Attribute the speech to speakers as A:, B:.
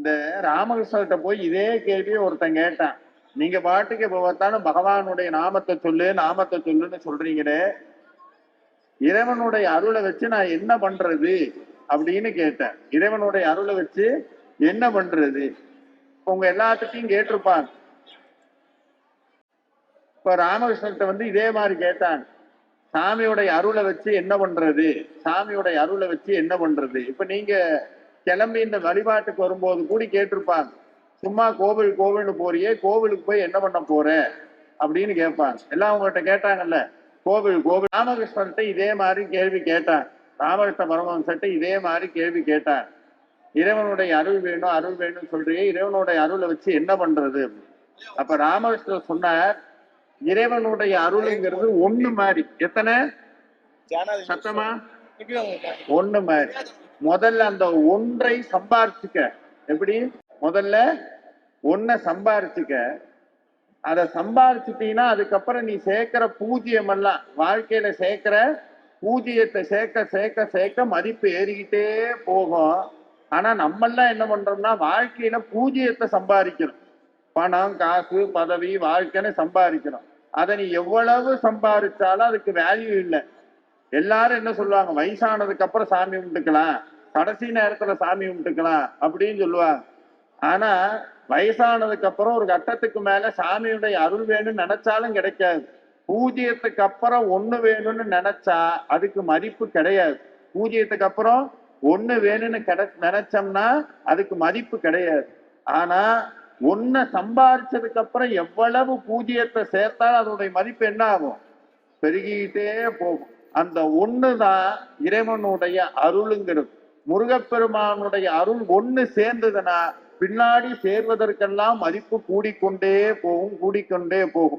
A: இந்த ராமகிருஷ்ணர்கிட்ட போய் இதே கேள்வியை ஒருத்தன் கேட்டான். நீங்க பாட்டுக்கு இப்ப பார்த்தாலும் பகவானுடைய நாமத்தை சொல்லுன்னு சொல்றீங்களே, இறைவனுடைய அருளை வச்சு நான் என்ன பண்றது அப்படின்னு கேட்டேன். இறைவனுடைய அருளை வச்சு என்ன பண்றது? உங்க எல்லாத்துட்டையும் கேட்டிருப்பாங்க. இப்ப ராமகிருஷ்ணர்கிட்ட இதே மாதிரி கேட்டாங்க, சாமியோடைய அருளை வச்சு என்ன பண்றது, சாமியோடைய அருளை வச்சு என்ன பண்றது. இப்ப நீங்க கிளம்பி இந்த வழிபாட்டுக்கு வரும்போது கூடி கேட்டிருப்பாங்க, சும்மா கோவில்னு போறியே, கோவிலுக்கு போய் என்ன பண்ண போற அப்படின்னு கேட்பாங்க. எல்லாம் உங்கள்கிட்ட கேட்டாங்கல்ல, கோவில். ராமகிருஷ்ணர்கிட்ட இதே மாதிரி கேள்வி கேட்டாங்க. ராமகிருஷ்ண பரமஹம்சர்கிட்ட இதே மாதிரி கேள்வி கேட்டாங்க. இறைவனுடைய அருள் வேணும் சொல்றியே, இறைவனுடைய அருளை வச்சு என்ன பண்றது? அப்ப ராமகிருஷ்ணர் சொன்னார், இறைவனுடைய அருளுங்கிறது ஒண்ணு மாதிரி. எத்தனை சத்தமா? ஒண்ணு மாதிரி. முதல்ல அந்த ஒன்றை சம்பாரிச்சுக்க. எப்படி? முதல்ல ஒன்ன சம்பாரிச்சுக்க. அதை சம்பாரிச்சுட்டீங்கன்னா அதுக்கப்புறம் நீ சேர்க்கிற பூஜ்ஜியம் எல்லாம், வாழ்க்கையில சேர்க்கிற பூஜ்ஜியத்தை சேர்க்க மதிப்பு ஏறிக்கிட்டே போகும். ஆனா நம்மெல்லாம் என்ன பண்றோம்னா, வாழ்க்கையில பூஜ்ஜியத்தை சம்பாதிக்கணும். பணம், காசு, பதவி, வாழ்க்கைன்னு சம்பாதிக்கணும். அதை நீ எவ்வளவு சம்பாதிச்சாலும் அதுக்கு வேல்யூ இல்லை. எல்லாரும் என்ன சொல்லுவாங்க, வயசானதுக்கு அப்புறம் சாமி கும்பிட்டுக்கலாம், கடைசி நேரத்துல சாமி கும்பிட்டுக்கலாம் அப்படின்னு சொல்லுவாங்க. ஆனா வயசானதுக்கு அப்புறம் ஒரு கட்டத்துக்கு மேல சாமியுடைய அருள் வேணும்னு நினைச்சாலும் கிடைக்காது. பூஜ்ஜியத்துக்கு அப்புறம் ஒண்ணு வேணும்னு நினைச்சா அதுக்கு மதிப்பு கிடையாது. பூஜ்ஜியத்துக்கு அப்புறம் ஒண்ணு வேணும்னு நினைச்சோம்னா அதுக்கு மதிப்பு கிடையாது. ஆனா ஒன்ன சம்பாரிச்சதுக்கு அப்புறம் எவ்வளவு பூஜ்ஜியத்தை சேர்த்தாலும் அதோடைய மதிப்பு என்ன ஆகும்? பெருகிட்டே போகும். அந்த ஒண்ணுதான் இறைவனுடைய அருளுங்கிறது. முருகப்பெருமானுடைய அருள் ஒண்ணு சேர்ந்ததுன்னா பின்னாடி சேர்வதற்கெல்லாம் மதிப்பு கூடிக்கொண்டே போகும்.